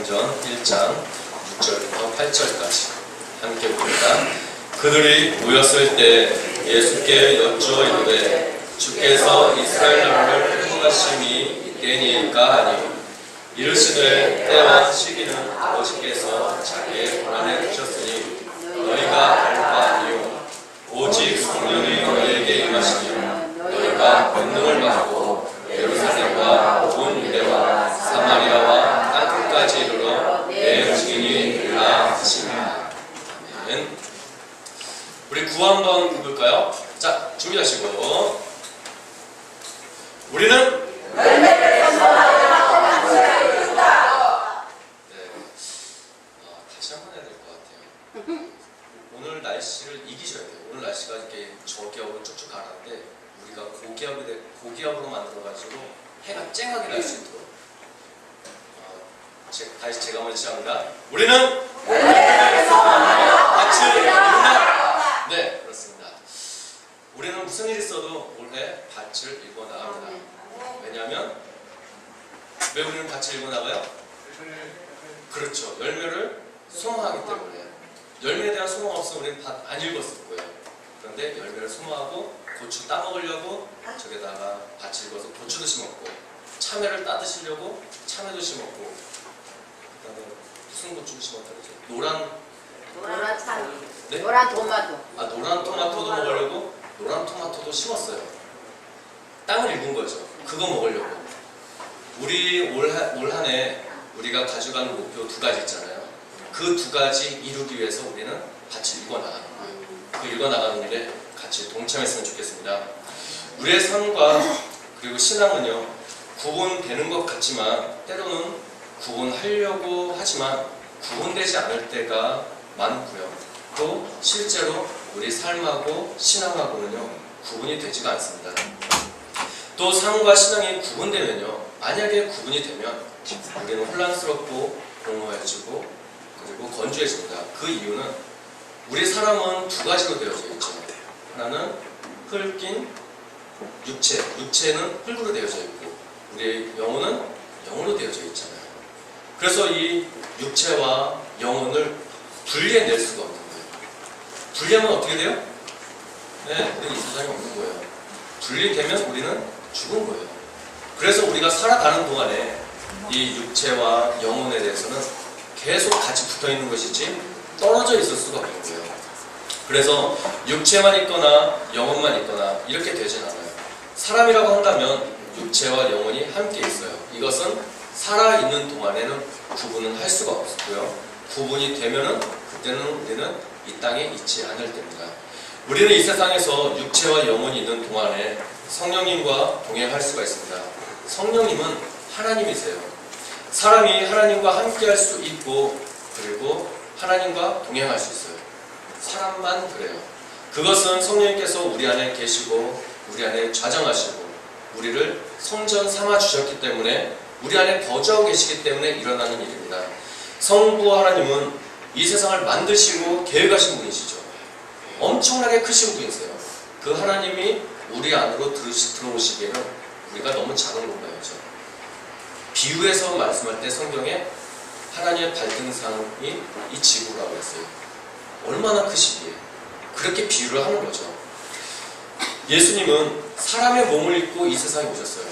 사도행전 1장 6절부터 8절까지 함께 봅니다. 그들이 모였을 때 예수께 여쭈어 이르되 주께서 이스라엘 나라를 회복하심이 이때니까 하니 이르시되 때와 시기는 아버지께서 자기의 권한에 두셨으니 너희가 알 바 아니요 오직 성령이 너희에게 임하시며 너희가 권능을 받고 예루살렘과 온 유대와 사마리아와 땅끝까지 이르러 내 증인이 되리라 하시니라. 아멘. 우리 구호 한번 부를까요? 자, 준비하시고 우리는 다시 한번 해야 될 것 같아요. 오늘 날씨를 이기셔야 돼요. 오늘 날씨가 이렇게 저기압으로 쭉쭉 가는데 우리가 고기압으로 만들어가지고 해가 쨍하게 날 수 있도록 다시 제가 먼저 시작합니다. 우리는 같이 읽는다. 네, 그렇습니다. 우리는 무슨 일이 있어도 올해 밭을 읽어 나갑니다. 왜냐하면 왜 우리는 밭을 읽어 나가요? 그렇죠. 열매를 소망하기 때문에. 열매에 대한 소망 없으면 우리는 밭 안 읽었을 거예요. 그런데 열매를 소망하고 고추 따먹으려고 저기다가 밭을 읽어서 고추도 심었고, 참외를 따드시려고 참외도 심었고, 그다음에 무슨 고추를 심었다 그러죠? 노란 참외. 네? 노란 토마토. 노란 토마토도 먹으려고 노란 토마토도 심었어요. 땅을 읽은 거죠. 그거 먹으려고. 우리 올 한 해 우리가 가져가는 목표 두 가지 있잖아요. 그 두 가지 이루기 위해서 우리는 같이 읽어나가는 거예요. 그 읽어나가는데 같이 동참했으면 좋겠습니다. 우리의 삶과 그리고 신앙은요, 구분되는 것 같지만 때로는 구분하려고 하지만 구분되지 않을 때가 많고요. 또 실제로 우리 삶하고 신앙하고는요, 구분이 되지가 않습니다. 또 삶과 신앙이 구분되면요, 만약에 구분이 되면 우리는 혼란스럽고 공허해지고 그리고 건조해집니다. 그 이유는 우리 사람은 두 가지로 되어져 있죠. 하나는 흙인 육체, 육체는 흙으로 되어져 있고 우리의 영혼은 영으로 되어져 있잖아요. 그래서 이 육체와 영혼을 분리해낼 수가 없는 거예요. 분리하면 어떻게 돼요? 네, 우리는 이 세상에 없는 거예요. 분리되면 우리는 죽은 거예요. 그래서 우리가 살아가는 동안에 이 육체와 영혼에 대해서는 계속 같이 붙어있는 것이지 떨어져 있을 수가 없는 거예요. 그래서 육체만 있거나 영혼만 있거나 이렇게 되진 않아요. 사람이라고 한다면 육체와 영혼이 함께 있어요. 이것은 살아있는 동안에는 구분은 할 수가 없고요. 구분이 되면은 그때는 우리는 이 땅에 있지 않을 때입니다. 우리는 이 세상에서 육체와 영혼이 있는 동안에 성령님과 동행할 수가 있습니다. 성령님은 하나님이세요. 사람이 하나님과 함께 할 수 있고 그리고 하나님과 동행할 수 있어요. 사람만 그래요. 그것은 성령님께서 우리 안에 계시고 우리 안에 좌정하시고 우리를 성전 삼아 주셨기 때문에 우리 안에 거주하고 계시기 때문에 일어나는 일입니다. 성부 하나님은 이 세상을 만드시고 계획하신 분이시죠. 엄청나게 크신 분이세요. 그 하나님이 우리 안으로 들어오시기에는 우리가 너무 작은 건가요죠. 비유해서 말씀할 때 성경에 하나님의 발등상이 이 지구라고 했어요. 얼마나 크시기에 그렇게 비유를 하는 거죠. 예수님은 사람의 몸을 입고 이 세상에 오셨어요.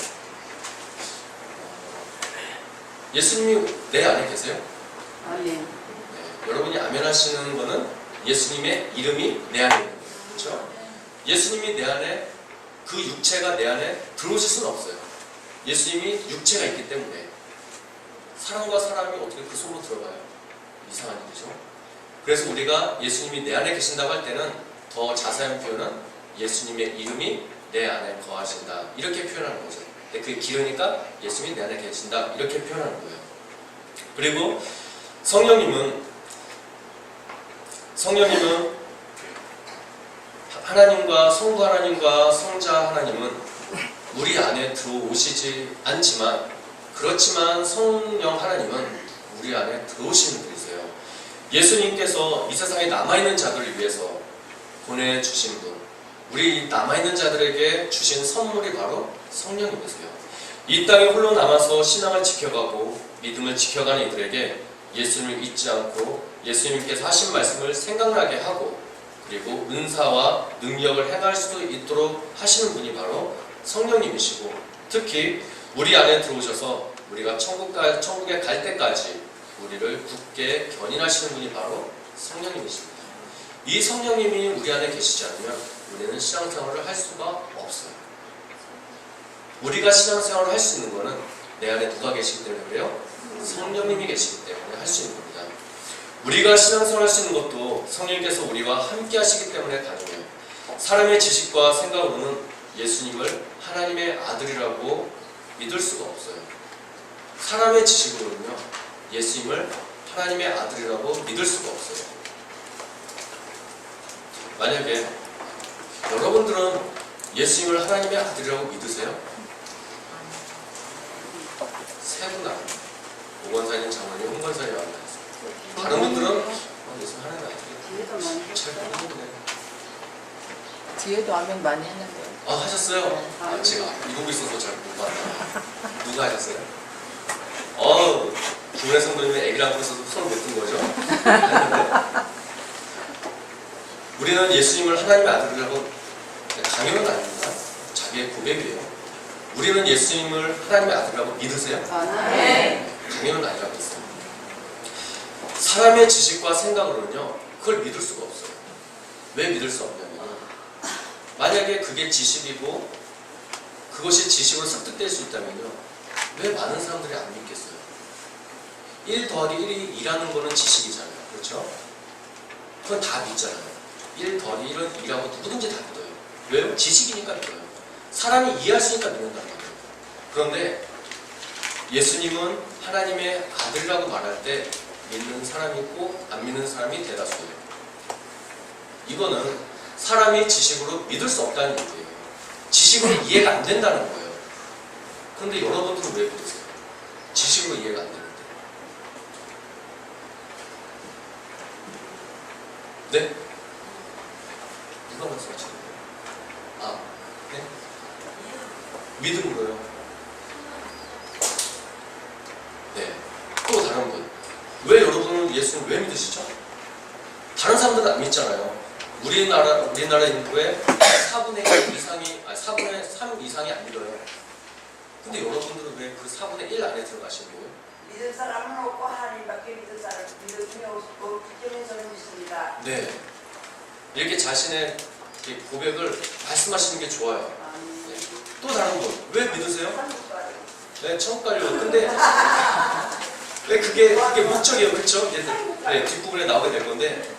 예수님이 내 안에 계세요? 아멘. 네, 여러분이 아멘 하시는 거는 예수님의 이름이 내 안에 있는 거예요. 그렇죠? 예수님이 내 안에, 그 육체가 내 안에 들어오실 수는 없어요. 예수님이 육체가 있기 때문에. 사람과 사람이 어떻게 그 속으로 들어가요? 이상한 일이죠. 그래서 우리가 예수님이 내 안에 계신다고 할 때는 더 자세한 표현은 예수님의 이름이 내 안에 거하신다, 이렇게 표현하는 거죠. 근데 그게 길으니까 예수님이 내 안에 계신다, 이렇게 표현하는 거예요. 그리고 성령님은 하나님과 성부 하나님과 성자 하나님은 우리 안에 들어오시지 않지만, 그렇지만 성령 하나님은 우리 안에 들어오시는 분이세요. 예수님께서 이 세상에 남아있는 자들을 위해서 보내주신 분, 우리 남아있는 자들에게 주신 선물이 바로 성령님이세요. 이 땅에 홀로 남아서 신앙을 지켜가고 믿음을 지켜가는 이들에게 예수님을 잊지 않고 예수님께서 하신 말씀을 생각나게 하고 그리고 은사와 능력을 행할 수 있도록 하시는 분이 바로 성령님이시고 특히 우리 안에 들어오셔서 우리가 천국에 갈 때까지 우리를 굳게 견인하시는 분이 바로 성령님이십니다. 이 성령님이 우리 안에 계시지 않으면 우리는 신앙생활을 할 수가 없어요. 우리가 신앙생활을 할 수 있는 것은 내 안에 누가 계시기 때문에 그래요? 성령님이 계시기 때문에 할 수 있는 겁니다. 우리가 신앙생활 할 수 있는 것도 성령님께서 우리와 함께 하시기 때문에 가능해요. 사람의 지식과 생각으로는 예수님을 하나님의 아들이라고 믿을 수가 없어요. 사람의 지식으로는요, 예수님을 하나님의 아들이라고 믿을 수가 없어요. 만약에 여러분들은 예수님을 하나님의 아들이라고 믿으세요? 세 분 안, 오건사님, 장로님, 홍건사님 안 나왔어요. 다른 분들은 예수님 하나님의 아들이에요. 잘 모르겠네. 뒤에도 아멘 많이 했는데. 아, 하셨어요? 아, 제가 이러고 있어서 잘 못 봤나. 누가 하셨어요? 구원의 성도님은 애기랑 그래서 손을 못 든 거죠? 우리는 예수님을 하나님의 아들이라고 강요는 아닙니다. 자기의 고백이에요. 우리는 예수님을 하나님의 아들이라고 믿으세요? 네. 강요는 아니라고 했어요. 사람의 지식과 생각으로는요, 그걸 믿을 수가 없어요. 왜 믿을 수 없냐면, 만약에 그게 지식이고 그것이 지식으로 습득될 수 있다면요, 왜 많은 사람들이 안 믿겠어요? 1 더하기 1이 2라는 거는 지식이잖아요. 그렇죠? 그건 다 믿잖아요. 1 더하기 1은 2라고 누구든지 다 믿어요. 왜요? 지식이니까 믿어요. 사람이 이해할 수 있으니까 믿는다는 거예요. 그런데 예수님은 하나님의 아들이라고 말할 때 믿는 사람이 있고 안 믿는 사람이 대다수예요. 이거는 사람이 지식으로 믿을 수 없다는 얘기예요. 지식으로 이해가 안 된다는 거예요. 그런데 여러분들은 왜 믿으세요? 지식으로 이해가 안 되는데. 네? 누가 말씀하시는 거예요? 아, 네? 믿음으로요. 네. 또 다른 분. 왜 여러분은 예수님 왜 믿으시죠? 다른 사람들은 안 믿잖아요. 우리나라 인구의 4분의 1 이상이, 4분의 3 이상이 안 믿어요. 근데 여러분들은 왜 그 4분의 1 안에 들어가신 거예요? 믿을 사람은 없고 하나님밖에 믿을 중에 없고 그렇기 때문에 저는 믿습니다. 네. 이렇게 자신의 고백을 말씀하시는 게 좋아요. 네. 또 다른 분. 왜 믿으세요? 네, 천국 가려고. 근데 왜 그게 목적이에요, 그렇죠? 네, 뒷부분에 나오게 될 건데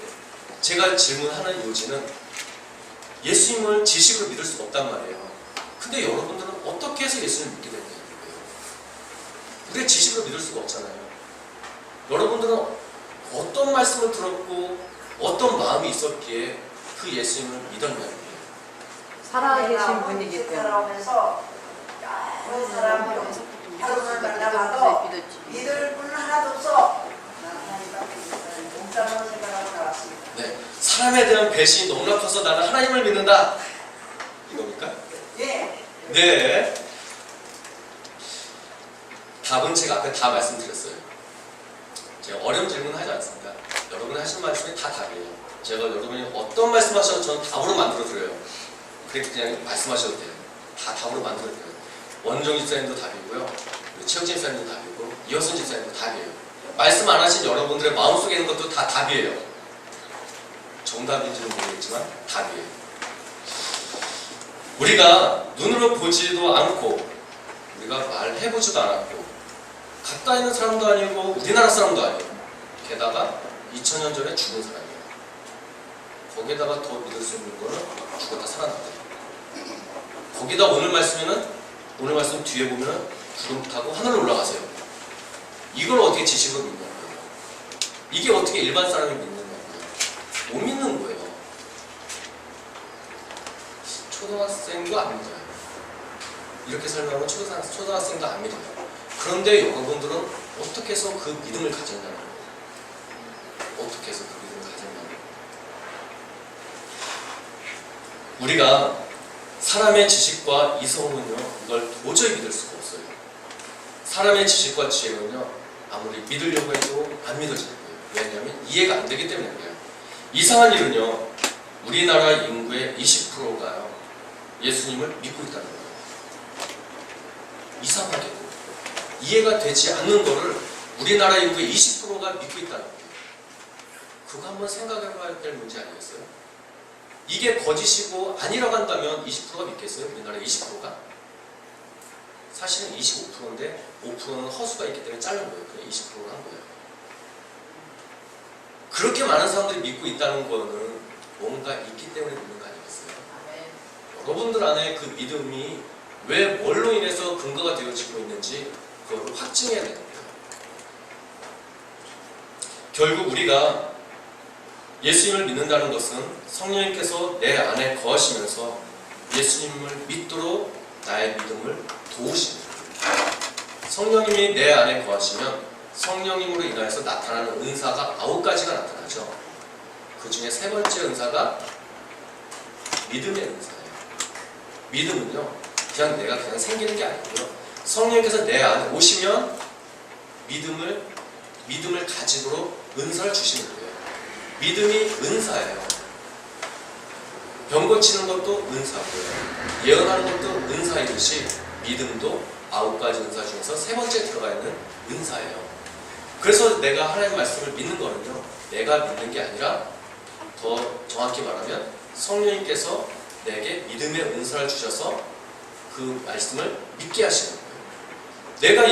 제가 질문하는 요지는 예수님을 지식으로 믿을 수가 없단 말이에요. 근데 여러분들은 어떻게 해서 예수님을 믿게 되는 거예요? 우리가 지식으로 믿을 수가 없잖아요. 여러분들은 어떤 말씀을 들었고 어떤 마음이 있었기에 그 예수님을 믿었냐고요. 살아계신 분이기 때문에. 살아오면서 여러 사람이 여러분을 만나봐도 믿을 분은 하나도 없어. 나는 하나님밖에 믿는 몸싸움으로 생각하고 나왔습니다. 네, 사람에 대한 배신이 너무나 커서 나는 하나님을 믿는다. 이겁니까? 예. 네. 답은 제가 앞에 다 말씀드렸어요. 제가 어려운 질문은 하지 않습니다. 여러분이 하신 말씀이 다 답이에요. 제가 여러분이 어떤 말씀하셔도 저는 답으로 만들어드려요. 그렇게 그냥 말씀하셔도 돼요. 다 답으로 만들어드려요. 원종 집사님도 답이고요. 최혁진 집사님도 답이고 이호선 집사님도 답이에요. 말씀 안 하신 여러분들의 마음속에 있는 것도 다 답이에요. 정답인지는 모르겠지만 답이에요. 우리가 눈으로 보지도 않고 우리가 말해보지도 않았고 가까이 있는 사람도 아니고 우리나라 사람도 아니고 게다가 2000년 전에 죽은 사람이에요. 거기에다가 더 믿을 수 있는 거는 죽었다 살아났다. 거기다 오늘 말씀 뒤에 보면 구름 타고 하늘로 올라가세요. 이걸 어떻게 지식으로 믿냐고요. 이게 어떻게 일반 사람이 믿느냐고요. 못 믿는 거예요. 초등학생도 안 믿어요. 이렇게 설명하면 초등학생도 안 믿어요. 그런데 여러분들은 어떻게 해서 그 믿음을 가졌냐는 거예요. 어떻게 해서 그 믿음을 가졌냐는 거예요. 우리가 사람의 지식과 이성은요, 이걸 도저히 믿을 수가 없어요. 사람의 지식과 지혜는요, 아무리 믿으려고 해도 안 믿어지는 거예요. 왜냐하면 이해가 안 되기 때문에 그래요. 이상한 일은요, 우리나라 인구의 20%가요 예수님을 믿고 있다는 거예요. 이상하게도 이해가 되지 않는 거를 우리나라 인구의 20%가 믿고 있다는 거예요. 그거 한번 생각해봐야 될 문제 아니겠어요? 이게 거짓이고 아니라고 한다면 20%가 믿겠어요? 우리나라 20%가? 사실은 25%인데 5%는 허수가 있기 때문에 자른 거예요. 그냥 20%를 한 거예요. 그렇게 많은 사람들이 믿고 있다는 거는 뭔가 있기 때문에 믿는 거 아니겠어요? 여러분들 안에 그 믿음이 왜 뭘로 인해서 근거가 되어지고 있는지 그걸 확증해야 되는 거예요. 결국 우리가 예수님을 믿는다는 것은 성령님께서 내 안에 거하시면서 예수님을 믿도록 나의 믿음을 도우시는 거예요. 성령님이 내 안에 거하시면 성령님으로 인하여서 나타나는 은사가 9가지가 나타나죠. 그 중에 세 번째 은사가 믿음의 은사예요. 믿음은요, 그냥 내가 그냥 생기는 게 아니고요. 성령님께서 내 안에 오시면 믿음을 가지도록 은사를 주시는 거예요. 믿음이 은사예요. 병 고치는 것도 은사고요. 예언하는 것도 은사이듯이 믿음도 9가지 은사 중에서 세 번째 들어가 있는 은사예요. 그래서 내가 하나님의 말씀을 믿는 거는요, 내가 믿는 게 아니라 더 정확히 말하면 성령님께서 내게 믿음의 은사를 주셔서 그 말씀을 믿게 하시는 거예요. 내가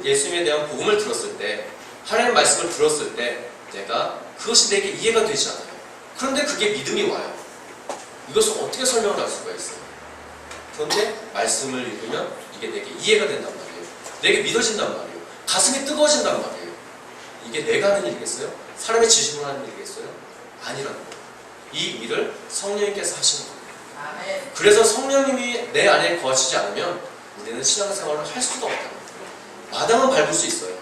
예수님에 대한 복음을 들었을 때, 하나님의 말씀을 들었을 때 내가 그것이 내게 이해가 되지 않아요. 그런데 그게 믿음이 와요. 이것을 어떻게 설명을 할 수가 있어요? 그런데 말씀을 읽으면 이게 내게 이해가 된단 말이에요. 내게 믿어진단 말이에요. 가슴이 뜨거워진단 말이에요. 이게 내가 하는 일이겠어요? 사람의 지식으로 하는 일이겠어요? 아니라는 거예요. 이 일을 성령님께서 하시는 거예요. 그래서 성령님이 내 안에 거하시지 않으면 우리는 신앙생활을 할 수가 없다는 거예요. 마당은 밟을 수 있어요.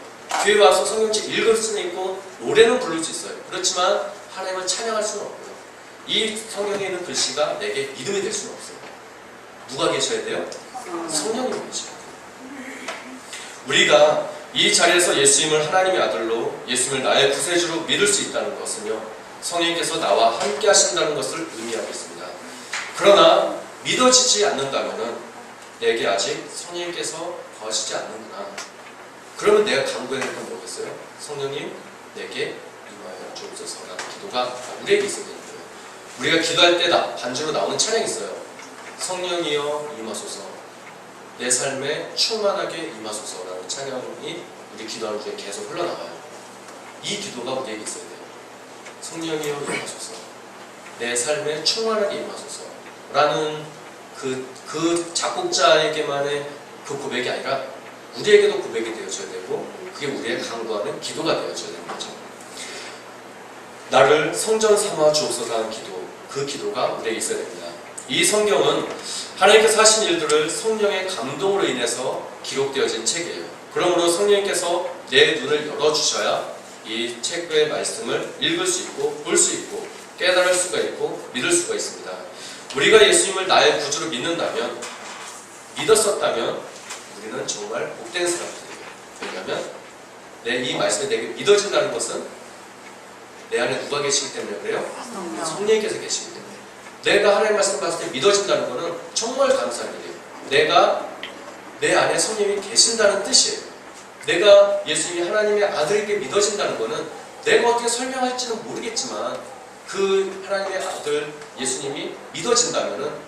교회 와서 성경책 읽을 수는 있고 노래는 부를 수 있어요. 그렇지만 하나님을 찬양할 수는 없고요. 이 성경에 있는 글씨가 내게 믿음이 될 수는 없어요. 누가 계셔야 돼요? 성령님이 계셔야 돼요. 우리가 이 자리에서 예수님을 하나님의 아들로, 예수님을 나의 구세주로 믿을 수 있다는 것은요, 성령님께서 나와 함께 하신다는 것을 의미하고 있습니다. 그러나 믿어지지 않는다면 내게 아직 성령님께서 거하시지 않는구나. 그러면 내가 간구해야 될 건 뭐겠어요? 성령님, 내게 임하여 주옵소서라는 기도가 우리에게 있어야 되는 거예요. 우리가 기도할 때 반주로 나오는 찬양이 있어요. 성령이여 임하소서, 내 삶에 충만하게 임하소서라는 찬양이 우리 기도하는 중에 계속 흘러나와요. 이 기도가 우리에게 있어야 돼요. 성령이여 임하소서, 내 삶에 충만하게 임하소서라는 그 작곡자에게만의 그 고백이 아니라 우리에게도 고백이 되어져야 되고, 그게 우리의 간구하는 기도가 되어져야 되는 거죠. 나를 성전 삼아 주옵소서 하는 기도, 그 기도가 우리에게 있어야 됩니다. 이 성경은 하나님께서 하신 일들을 성령의 감동으로 인해서 기록되어진 책이에요. 그러므로 성령님께서 내 눈을 열어주셔야 이 책의 말씀을 읽을 수 있고 볼 수 있고 깨달을 수가 있고 믿을 수가 있습니다. 우리가 예수님을 나의 구주로 믿었었다면 우리는 정말 복된 사람들이에요. 왜냐하면 이 말씀이 내게 믿어진다는 것은 내 안에 누가 계시기 때문에 그래요? 성령님께서 계시기 때문에. 내가 하나님 말씀 봤을 때 믿어진다는 것은 정말 감사한 일이에요. 내가 내 안에 성령님이 계신다는 뜻이에요. 내가 예수님이 하나님의 아들에게 믿어진다는 것은 내가 어떻게 설명할지는 모르겠지만 그 하나님의 아들 예수님이 믿어진다면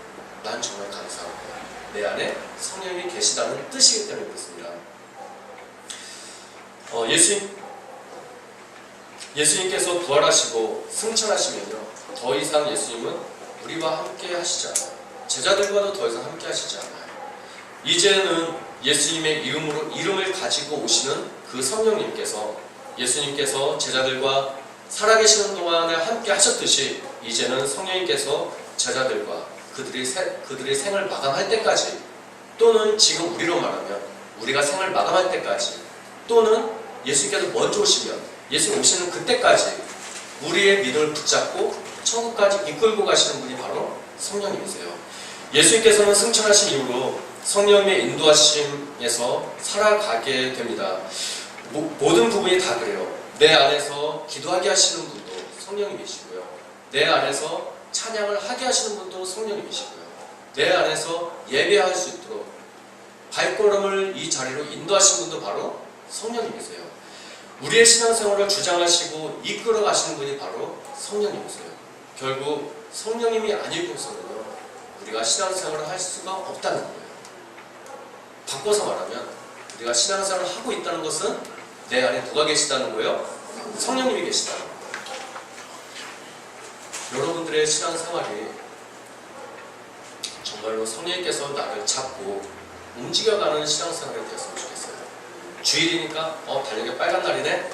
난 정말 감사한 거예요. 내 안에 성령님이 계시다는 뜻이기 때문에 그렇습니다. 예수님께서 부활하시고 승천하시면요, 더 이상 예수님은 우리와 함께 하시지 않아요. 제자들과도 더 이상 함께 하시지 않아요. 이제는 예수님의 이름을 가지고 오시는 그 성령님께서, 예수님께서 제자들과 살아계시는 동안에 함께 하셨듯이 이제는 성령님께서 제자들과 그들의 생을 마감할 때까지, 또는 지금 우리로 말하면 우리가 생을 마감할 때까지, 또는 예수님께서 먼저 오시면 예수님 오시는 그때까지 우리의 믿음을 붙잡고 천국까지 이끌고 가시는 분이 바로 성령님이세요. 예수님께서는 승천하신 이후로 성령님의 인도하심에서 살아가게 됩니다. 모든 부분이 다 그래요. 내 안에서 기도하게 하시는 분도 성령님이시고요. 내 안에서 찬양을 하게 하시는 분도 성령님이시고요. 내 안에서 예배할 수 있도록 발걸음을 이 자리로 인도하신 분도 바로 성령님이세요. 우리의 신앙생활을 주장하시고 이끌어 가시는 분이 바로 성령님이세요. 결국 성령님이 아니고서는요, 우리가 신앙생활을 할 수가 없다는 거예요. 바꿔서 말하면 우리가 신앙생활을 하고 있다는 것은 내 안에 누가 계시다는 거예요? 성령님이 계시다는 거예요. 여러분들의 신앙생활이 정말로 성령님께서 나를 잡고 움직여가는 신앙생활이 되었으면 좋겠어요. 주일이니까 달력에 빨간 날이네?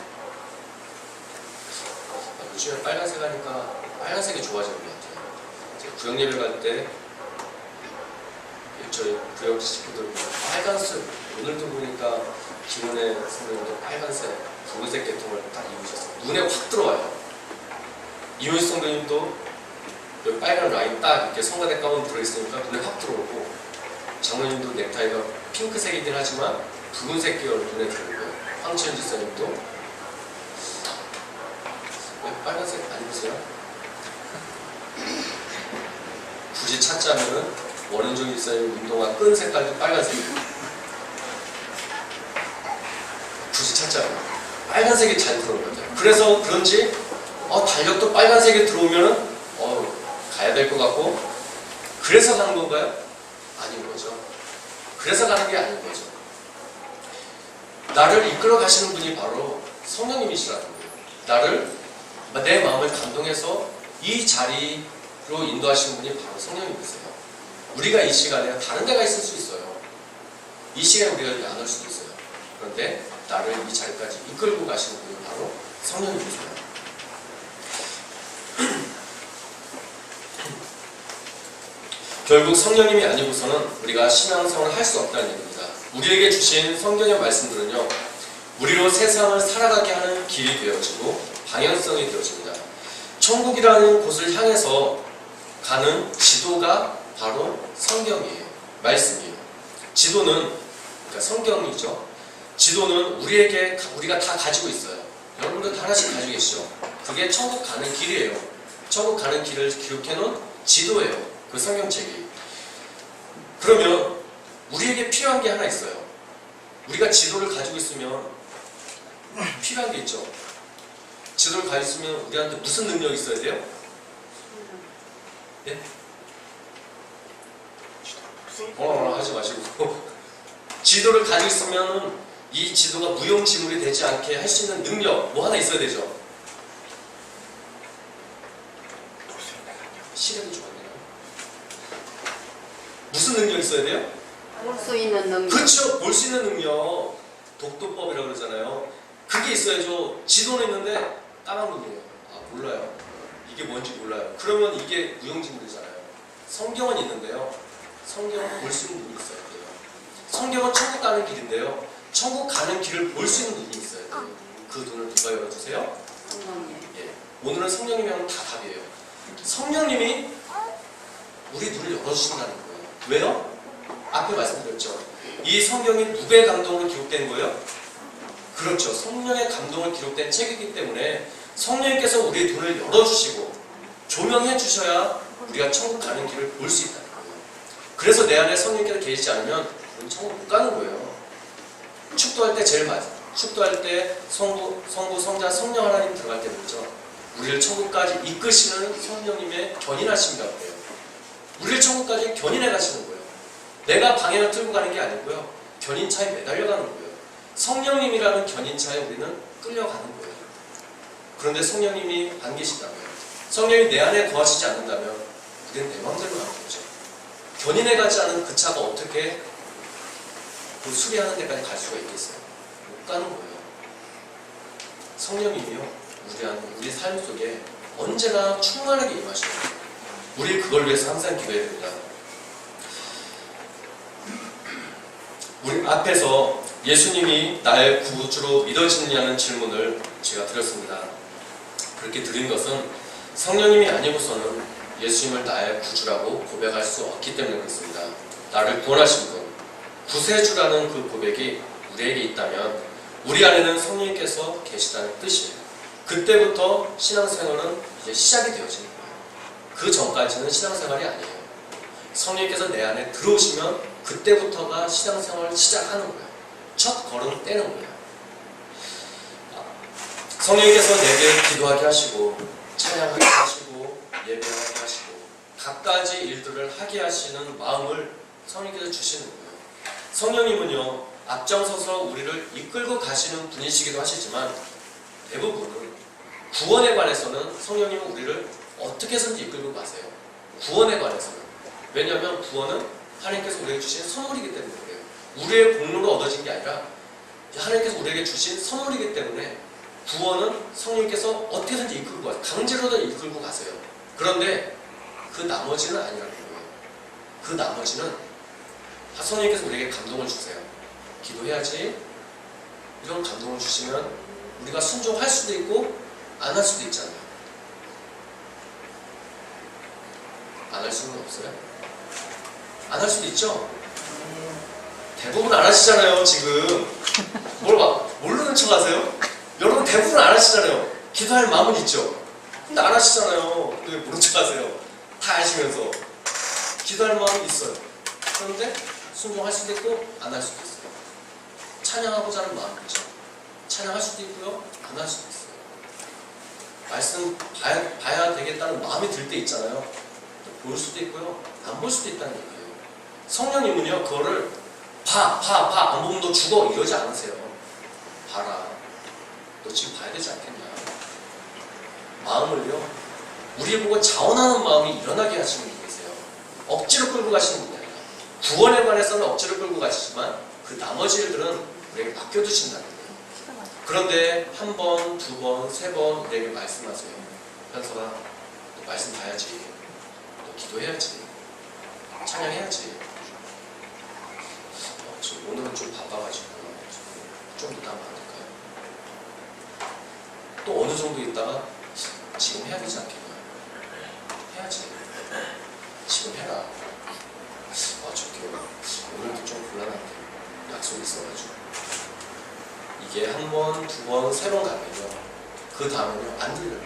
요즘에 빨간색 하니까 빨간색이 좋아지는 것 같아요. 제가 구역예배 갈 때 저희 구역 식구들 빨간색, 오늘도 보니까 김은혜 선생님도 빨간색, 붉은색 계통을 딱 입으셨어요. 눈에 확 들어와요. 이효수 선배님도 여기 빨간 라인 딱 이렇게 성가대 가운 들어있으니까 눈에 확 들어오고, 장로님도 넥타이가 핑크색이긴 하지만 붉은색 계열 눈에 들어오고요. 황치현 지사님도 왜 빨간색 안 입으세요? 굳이 찾자면은 원은종 지사님 운동화 끈 색깔도 빨간색이고, 굳이 찾자면 빨간색이 잘 들어오는 것 같아요. 그래서 그런지 달력도 빨간색이 들어오면은 가야 될 것 같고, 그래서 가는 건가요? 아닌 거죠. 그래서 가는 게 아닌 거죠. 나를 이끌어 가시는 분이 바로 성령님이시라는 거예요. 나를, 내 마음을 감동해서 이 자리로 인도하시는 분이 바로 성령님이세요. 우리가 이 시간에 다른 데가 있을 수 있어요. 이 시간에 우리가 여기 안 올 수도 있어요. 그런데 나를 이 자리까지 이끌고 가시는 분이 바로 성령님이세요. 결국 성령님이 아니고서는 우리가 신앙생활을 할 수 없다는 얘기입니다. 우리에게 주신 성경의 말씀들은요, 우리로 세상을 살아가게 하는 길이 되어지고 방향성이 되어집니다. 천국이라는 곳을 향해서 가는 지도가 바로 성경이에요. 말씀이에요. 지도는, 그러니까 성경이죠. 지도는 우리가 다 가지고 있어요. 여러분들 다 하나씩 가지고 계시죠. 그게 천국 가는 길이에요. 천국 가는 길을 기록해놓은 지도예요. 그 성경책이. 그러면 우리에게 필요한 게 하나 있어요. 우리가 지도를 가지고 있으면 필요한 게 있죠. 지도를 가지고 있으면 우리한테 무슨 능력이 있어야 돼요? 예? 하지 마시고 지도를 가지고 있으면 이 지도가 무용지물이 되지 않게 할 수 있는 능력 뭐 하나 있어야 되죠. 시력이 좋았네요. 무슨 능력이 있어야 돼요? 볼 수 있는 능력. 그렇죠. 볼 수 있는 능력. 독도법이라고 그러잖아요. 그게 있어야죠. 지도는 있는데 까만 눈이에요. 몰라요. 이게 뭔지 몰라요. 그러면 이게 무용지물이잖아요. 성경은 있는데요. 성경은 볼 수 있는 눈이 있어야 돼요. 성경은 천국 가는 길인데요. 천국 가는 길을 볼 수 있는 눈이 있어야 돼요. 그 눈을 누가 열어주세요? 성령님. 예. 오늘은 성령님이 하면 다 답이에요. 성령님이 우리 눈을 열어주신다는 거예요. 왜요? 앞에 말씀드렸죠. 이 성경이 누구의 감동으로 기록된 거예요? 그렇죠. 성령의 감동을 기록된 책이기 때문에 성령님께서 우리의 눈을 열어주시고 조명해 주셔야 우리가 천국 가는 길을 볼 수 있다는 거예요. 그래서 내 안에 성령님께서 계시지 않으면 우리는 천국 못 가는 거예요. 축도할 때 제일 맞아요. 축도할 때 성부, 성자, 성령 하나님 들어갈 때 그렇죠. 우리를 천국까지 이끄시는 성령님의 견인하심이라고 해요. 우리를 천국까지 견인해 가시는 거예요. 내가 방향을 틀고 가는 게 아니고요. 견인차에 매달려가는 거예요. 성령님이라는 견인차에 우리는 끌려가는 거예요. 그런데 성령님이 안 계시다면, 성령이 내 안에 거하시지 않는다면 우리는 내 마음대로 가는 거죠. 견인해 가지 않은 그 차가 어떻게 그 수리하는 데까지 갈 수가 있겠어요? 못 가는 거예요. 성령님이요. 우리 삶 속에 언제나 충만하게 임하셔요. 우리 그걸 위해서 항상 기도해야 됩니다. 우리 앞에서 예수님이 나의 구주로 믿어지느냐는 질문을 제가 드렸습니다. 그렇게 드린 것은 성령님이 아니고서는 예수님을 나의 구주라고 고백할 수 없기 때문에 그렇습니다. 나를 구원하신 분, 구세주라는 그 고백이 우리에게 있다면 우리 안에는 성령님께서 계시다는 뜻이에요. 그때부터 신앙생활은 이제 시작이 되어지는 거예요. 그 전까지는 신앙생활이 아니에요. 성령님께서 내 안에 들어오시면 그때부터가 신앙생활을 시작하는 거예요. 첫 걸음 떼는 거예요. 성령님께서 내게 기도하게 하시고 찬양하게 하시고 예배하게 하시고 갖가지 일들을 하게 하시는 마음을 성령님께서 주시는 거예요. 성령님은요 앞장서서 우리를 이끌고 가시는 분이시기도 하시지만 대부분은 구원에 관해서는 성령님은 우리를 어떻게 해서든지 이끌고 가세요. 구원에 관해서는. 왜냐하면 구원은 하나님께서 우리에게 주신 선물이기 때문에 그래요. 우리의 공로로 얻어진 게 아니라 하나님께서 우리에게 주신 선물이기 때문에 구원은 성령님께서 어떻게든지 이끌고 가세요. 강제로든 이끌고 가세요. 그런데 그 나머지는 아니라는 거예요. 그 나머지는 성령님께서 우리에게 감동을 주세요. 기도해야지. 이런 감동을 주시면 우리가 순종할 수도 있고 안 할 수도 있잖아요. 안 할 수는 없어요? 안 할 수도 있죠? 대부분 안 하시잖아요, 지금. 모르는 척 하세요? 여러분 대부분 안 하시잖아요. 기도할 마음은 있죠? 근데 안 하시잖아요. 왜 모르는 척 하세요? 다 아시면서. 기도할 마음은 있어요. 그런데 순종할 수도 있고 안 할 수도 있어요. 찬양하고자 하는 마음이 있죠. 찬양할 수도 있고요, 안 할 수도 있어요. 말씀 봐야 되겠다는 마음이 들 때 있잖아요. 볼 수도 있고요, 안 볼 수도 있다는 얘기예요. 성령님은요, 그거를 안 보면 너 죽어 이러지 않으세요. 봐라. 너 지금 봐야 되지 않겠냐. 마음을요, 우리 보고 자원하는 마음이 일어나게 하시는 분이 계세요. 억지로 끌고 가시는 분이 아니라. 구원에 관해서는 억지로 끌고 가시지만 그 나머지 일들은 우리에게 맡겨두신다는 거예요. 그런데 한 번, 두 번, 세 번 우리에게 말씀하세요. 현서가 너 말씀 봐야지. 너 기도해야지. 찬양해야지. 오늘은 좀 바빠가지고 좀 이따 하면 안 될까요? 또 어느 정도 있다가 지금 해야 되지 않겠냐? 해야지. 지금 해라. 저기 오늘도 좀 곤란한데 약속이 있어가지고 이게 한 번, 두 번, 세 번 가면요 그 다음은요 안 들려요.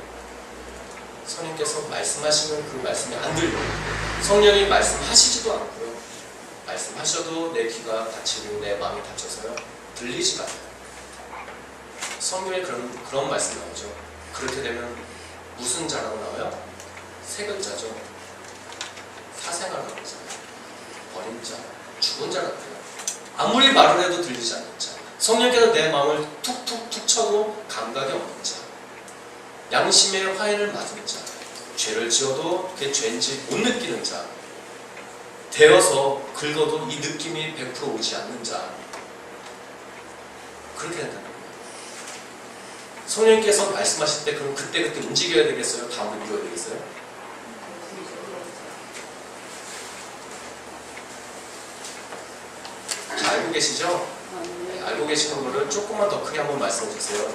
성령께서 말씀하시는 그 말씀이 안 들려요. 성령이 말씀하시지도 않고요. 말씀하셔도 내 귀가 닫히고 내 마음이 닫혀서요 들리지가 않아요. 성경에 그런 말씀이 나오죠. 그렇게 되면 무슨 자라고 나와요? 세 글자죠. 사생아라고 하잖아요. 버린 자, 죽은 자라고 해요. 아무리 말을 해도 들리지 않는 자. 성령께서 내 마음을 툭툭툭 쳐도 감각이 없는 자. 양심의 화인을 맞은 자. 죄를 지어도 그게 죄인지 못 느끼는 자. 되어서 긁어도 이 느낌이 100% 오지 않는 자. 그렇게 된다는 거예요. 성령께서 말씀하실 때 그럼 그때그때 움직여야 되겠어요? 다음으로 미뤄야 되겠어요? 잘 알고 계시죠? 네, 알고 계시는 거를 조금만 더 크게 한번 말씀해 주세요.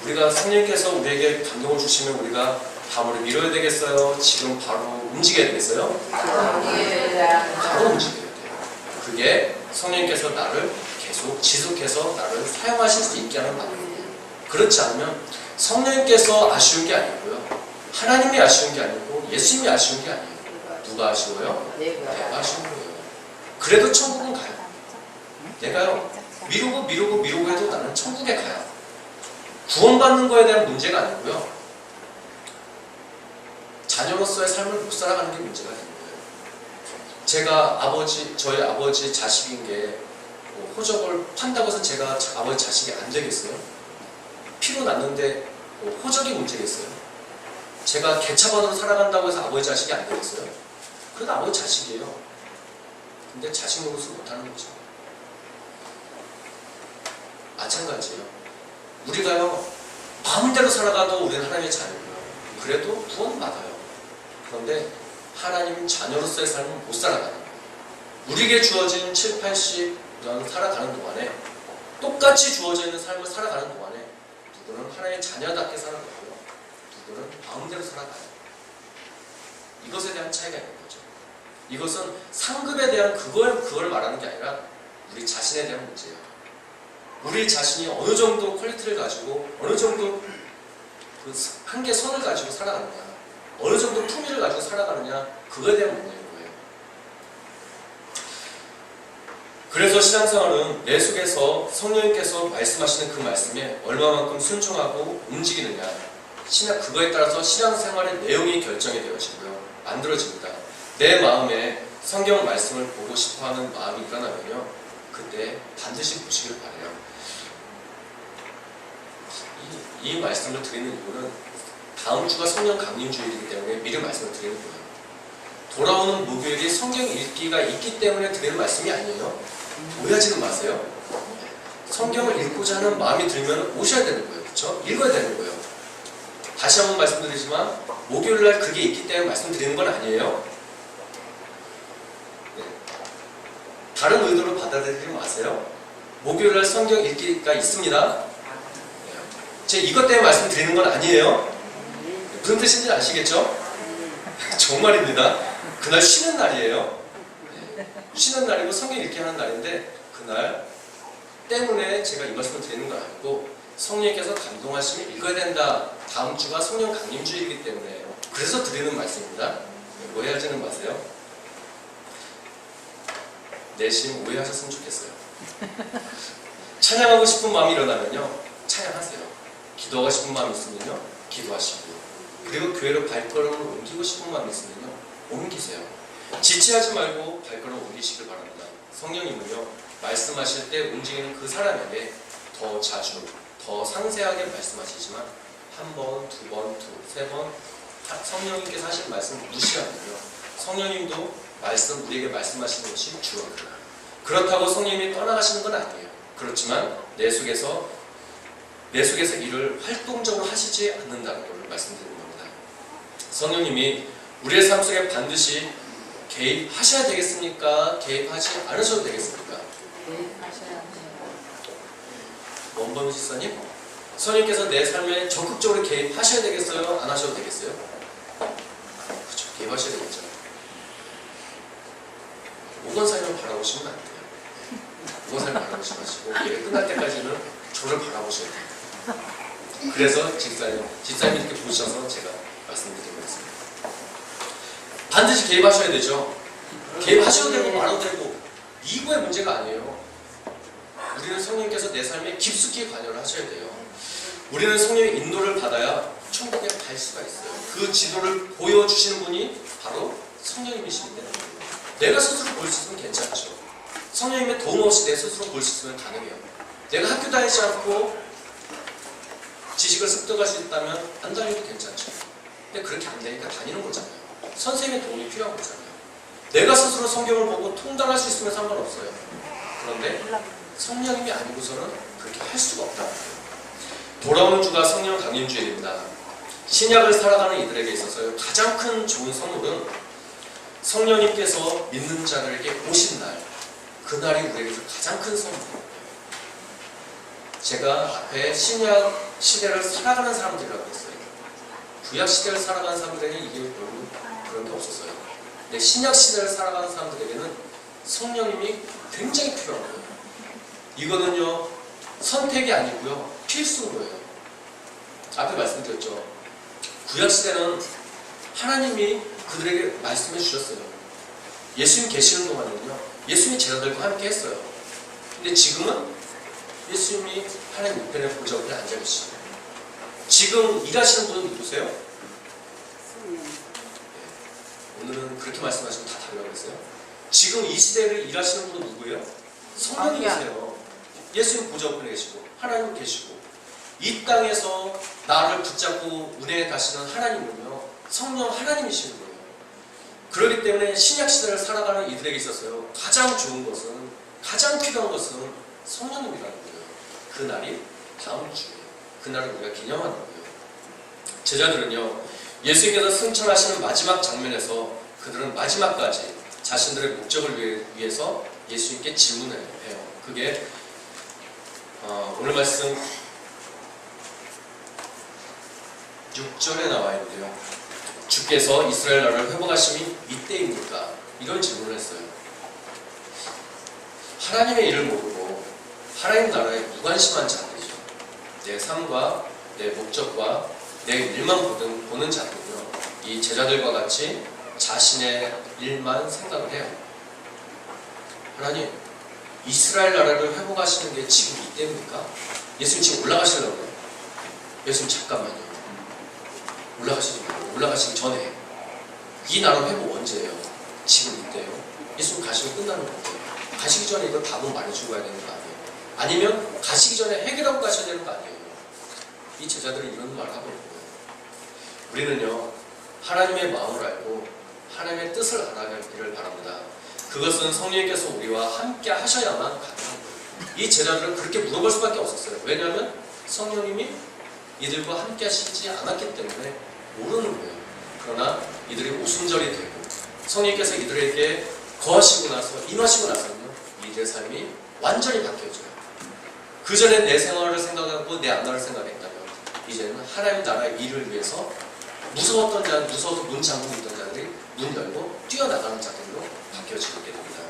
우리가 성령께서 우리에게 감동을 주시면 우리가 다음으로 미뤄야 되겠어요? 지금 바로 움직여야 되겠어요? 바로 움직여야 돼요. 그게 성령께서 나를 계속 지속해서 나를 사용하실 수 있게 하는 방법이에요. 그렇지 않으면 성령께서 아쉬운 게 아니고요. 하나님이 아쉬운 게 아니고 예수님이 아쉬운 게 아니에요. 누가 아쉬워요? 내가 아쉬운 거예요. 그래도 천국은 가요. 내가요 미루고 해도 나는 천국에 가요. 구원받는 거에 대한 문제가 아니고요. 자녀로서의 삶을 못 살아가는 게 문제가 되는 거예요. 제가 저희 아버지 자식인 게 호적을 판다고 해서 제가 아버지 자식이 안 되겠어요? 피로 났는데 호적이 문제겠어요? 제가 개차반으로 살아간다고 해서 아버지 자식이 안 되겠어요? 그래도 아버지 자식이에요. 근데 자식 노릇을 못하는 거죠. 마찬가지예요. 우리가요 마음대로 살아가도 우리는 하나님의 자녀예요. 그래도 구원 받아요. 그런데 하나님 자녀로서의 삶은 못 살아가는 거예요. 우리에게 주어진 7, 80년 살아가는 동안에 똑같이 주어져 있는 삶을 살아가는 동안에 누구는 하나님의 자녀답게 살아가고요. 누구는 마음대로 살아가요. 이것에 대한 차이가 있는 거죠. 이것은 상급에 대한 그걸 말하는 게 아니라 우리 자신에 대한 문제예요. 우리 자신이 어느 정도 퀄리티를 가지고 어느 정도 그 한계 선을 가지고 살아가느냐, 어느 정도 품위를 가지고 살아가느냐, 그거에 대한 문제인 거예요. 그래서 신앙생활은 내 속에서 성령님께서 말씀하시는 그 말씀에 얼마만큼 순종하고 움직이느냐, 그거에 따라서 신앙생활의 내용이 결정이 되어지고요, 만들어집니다. 내 마음에 성경 말씀을 보고 싶어하는 마음이 일어나면요, 그때 반드시 보시길 바라요. 이 말씀을 드리는 이유는 다음 주가 성령 강림주일이기 때문에 미리 말씀을 드리는 거예요. 돌아오는 목요일이 성경 읽기가 있기 때문에 드리는 말씀이 아니에요. 오해하지는 마세요. 성경을 읽고자 하는 마음이 들면 오셔야 되는 거예요. 그렇죠? 읽어야 되는 거예요. 다시 한번 말씀드리지만 목요일날 그게 있기 때문에 말씀드리는 건 아니에요. 네. 다른 의도로 받아들이지 마세요. 목요일날 성경 읽기가 있습니다. 제가 이것 때문에 말씀드리는 건 아니에요. 무슨 뜻인지 아시겠죠? 정말입니다. 그날 쉬는 날이에요. 쉬는 날이고 성경 읽기 하는 날인데 그날 때문에 제가 이 말씀을 드리는 건 아니고 성령님께서 감동하시면 읽어야 된다. 다음 주가 성령 강림주일이기 때문에 그래서 드리는 말씀입니다. 오해하지는 마세요. 내심 오해하셨으면 좋겠어요. 찬양하고 싶은 마음이 일어나면요, 찬양하세요. 기도하고 싶은 마음이 있으면요, 기도하시고요. 그리고 교회로 발걸음을 옮기고 싶은 마음이 있으면요, 옮기세요. 지체하지 말고 발걸음 옮기시길 바랍니다. 성령님은요, 말씀하실 때 움직이는 그 사람에게 더 자주, 더 상세하게 말씀하시지만 한 번, 두 번, 세 번 성령님께서 하신 말씀 무시하면요, 성령님도 우리에게 말씀하시는 것이 줄어들어요. 그렇다고 성령님이 떠나가시는 건 아니에요. 그렇지만 내 속에서 일을 활동적으로 하시지 않는다는 걸 말씀드리는 겁니다. 성령님이 우리의 삶 속에 반드시 개입하셔야 되겠습니까? 개입하지 않으셔도 되겠습니까? 개입하셔야 돼요. 원범 집사님, 성령님께서 내 삶에 적극적으로 개입하셔야 되겠어요? 안 하셔도 되겠어요? 그렇죠. 개입하셔야 되겠죠. 오건사님을 바라보시면 안 돼요. 오건사님 바라보지 마시고 예배 끝날 때까지는 저를 바라보셔야 돼요. 그래서 집사님이 이렇게 보셔서 제가 말씀드리고 있습니다. 반드시 개입하셔야 되죠. 개입하셔도 되고 말아도 되고 이거의 문제가 아니에요. 우리는 성령님께서 내 삶에 깊숙이 관여를 하셔야 돼요. 우리는 성령의 인도를 받아야 천국에 갈 수가 있어요. 그 지도를 보여주시는 분이 바로 성령님이시기 때문에 내가 스스로 볼 수 있으면 괜찮죠. 성령님의 도움 없이 내 스스로 볼 수 있으면 가능해요. 내가 학교 다니지 않고 지식을 습득할 수 있다면 안 다녀도 괜찮죠. 근데 그렇게 안 되니까 다니는 거잖아요. 선생님의 도움이 필요한 거잖아요. 내가 스스로 성경을 보고 통달할 수 있으면 상관없어요. 그런데 성령님이 아니고서는 그렇게 할 수가 없다. 돌아오는 주가 성령 강림주일입니다. 신약을 살아가는 이들에게 있어서 가장 큰 좋은 선물은 성령님께서 믿는 자들에게 오신 날, 그날이 우리에게서 가장 큰 선물입니다. 제가 앞에 신약 시대를 살아가는 사람들이라고 했어요. 구약 시대를 살아가는 사람들에게는 이게 별로 그런 게 없었어요. 근데 신약 시대를 살아가는 사람들에게는 성령님이 굉장히 필요한 거예요. 이거는요, 선택이 아니고요, 필수인 거예요. 앞에 말씀드렸죠. 구약 시대는 하나님이 그들에게 말씀해 주셨어요. 예수님 계시는 동안에는요, 예수님이 제자들과 함께 했어요. 근데 지금은 예수님이 하나님 우편에 보좌 옆에 앉아 계시죠. 지금 일하시는 분은 누구세요? 오늘은 그렇게 말씀하시고 다 달라고 했어요. 지금 이 시대를 일하시는 분은 누구예요? 성령님이세요. 예수님 보좌 옆에 계시고 하나님 계시고 이 땅에서 나를 붙잡고 운행해 가시는 하나님은요, 성령 하나님이시는 거예요. 그렇기 때문에 신약 시대를 살아가는 이들에게 있어서요, 가장 좋은 것은, 가장 필요한 것은 성령님이라는 거예요. 그 날이 다음 주에 그날을 우리가 기념하는 거예요. 제자들은요, 예수님께서 승천하시는 마지막 장면에서 그들은 마지막까지 자신들의 목적을 위해서 예수님께 질문을 해요. 그게 오늘 말씀 6절에 나와 있는데요. 주께서 이스라엘 나라를 회복하심이 이때입니까? 이런 질문을 했어요. 하나님의 일을 모르고 하나님 나라에 무관심한 자들이죠. 내 삶과 내 목적과 내 일만 보는 자들은요, 이 제자들과 같이 자신의 일만 생각을 해요. 하나님, 이스라엘 나라를 회복하시는 게 지금 이때입니까? 예수님 지금 올라가시려고요. 예수님 잠깐만요. 올라가시기 전에 이 나라 회복 언제예요? 지금 이때요. 예수님 가시면 끝나는 거예요. 가시기 전에 이거 답은 말해주고 가야 되는 거 아니에요? 아니면 가시기 전에 해결하고 가셔야 되는 거 아니에요? 이 제자들은 이런 말을 하고 있는 거예요. 우리는요, 하나님의 마음을 알고 하나님의 뜻을 알아가기를 바랍니다. 그것은 성령님께서 우리와 함께 하셔야만 가능한 거예요. 이 제자들은 그렇게 물어볼 수밖에 없었어요. 왜냐하면 성령님이 이들과 함께 하시지 않았기 때문에 모르는 거예요. 그러나 이들이 오순절이 되고 성령님께서 이들에게 거하시고 나서 임하시고 나서는요, 이들의 삶이 완전히 바뀌어져요. 그 전에 내 생활을 생각하고 내 앞날을 생각했다면 이제는 하나님 나라의 일을 위해서 무서웠던 자, 무서워서 문 잠그고 있던 자들이 문 열고 뛰어나가는 자들로 바뀌어지게 됩니다.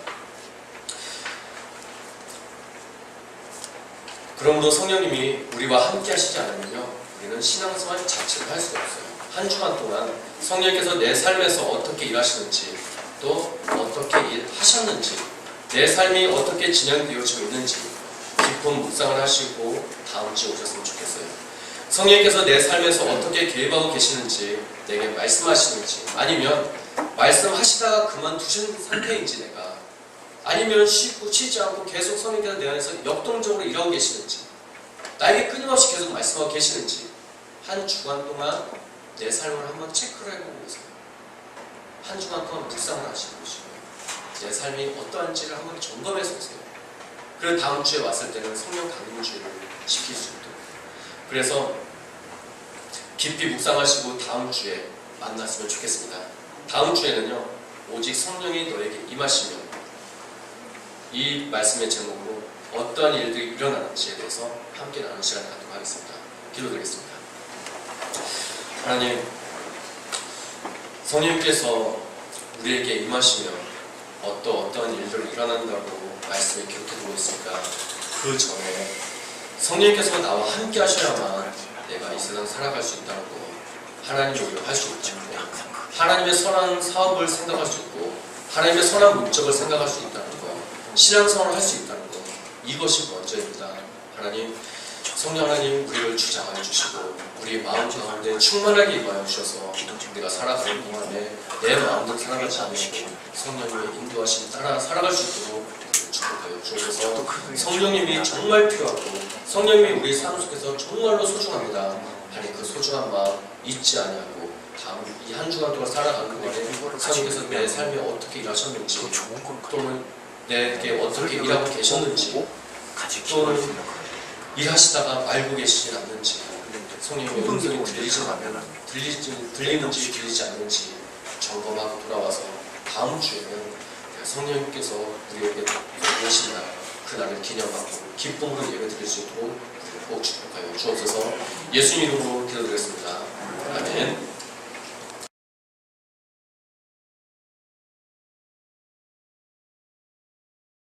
그러므로 성령님이 우리와 함께 하시지 않으면요, 우리는 신앙생활 자체를 할 수가 없어요. 한 주간 동안 성령님께서 내 삶에서 어떻게 일하시는지, 또 어떻게 일하셨는지, 내 삶이 어떻게 진행되어지고 있는지 깊은 묵상을 하시고 다음 주에 오셨으면 좋겠어요. 성령님께서 내 삶에서 어떻게 개입하고 계시는지, 내게 말씀하시는지, 아니면 말씀하시다가 그만두신 상태인지, 내가 아니면 쉬지 않고 계속 성령님께서 내 안에서 역동적으로 일하고 계시는지, 나에게 끊임없이 계속 말씀하고 계시는지 한 주간 동안 내 삶을 한번 체크를 해보고 오세요. 한 주간 동안 묵상을 하시고 오시고요, 내 삶이 어떠한지를 한번 점검해서 오세요. 그리고 다음 주에 왔을 때는 성령 강림주의를 지킬 수 있도록. 그래서 깊이 묵상하시고 다음 주에 만났으면 좋겠습니다. 다음 주에는요, 오직 성령이 너에게 임하시면, 이 말씀의 제목으로 어떠한 일들이 일어나는지에 대해서 함께 나누는 시간을 갖도록 하겠습니다. 기도드리겠습니다. 하나님, 성령님께서 우리에게 임하시면 어떠한 일들이 일어난다고 말씀에 기록해두고 있으니까 그 전에 성령님께서 나와 함께 하셔야만 내가 이 세상 살아갈 수 있다는 거, 하나님의 일을 할 수 있다는 거, 하나님의 선한 사업을 생각할 수 있고 하나님의 선한 목적을 생각할 수 있다는 거, 신앙생활을 할 수 있다는 거, 이것이 먼저입니다. 하나님, 성령 하나님, 우리를 주장하여 주시고 우리 마음 가운데 충만하게 임하여 주셔서 우리가 살아가는 동안에 내 마음대로 살아가지 않고 성령님의 인도하심 따라 살아갈 수 있도록 축복하여 주셔서, 성령님이 정말 필요하고 성령님이 우리 삶 속에서 정말로 소중합니다. 하나님, 그 소중한 마음 잊지 아니하고 다음 이 한 주간 동안 살아가는 동안에 성령께서 내 삶에 어떻게 일하셨는지, 또는 내게 어떻게 일하고 계셨는지, 또는 일하시다가 말고 계시지 않는지, 성령님의 음성이 들리는지 들리지 않는지 점검하고 돌아와서 다음 주에는 성령님께서 우리에게 오신다, 그날을 기념하고 기쁨으로 예배드릴 수 있도록 꼭 축복하여 주옵소서. 예수님 이름으로 기도드렸습니다. 아멘.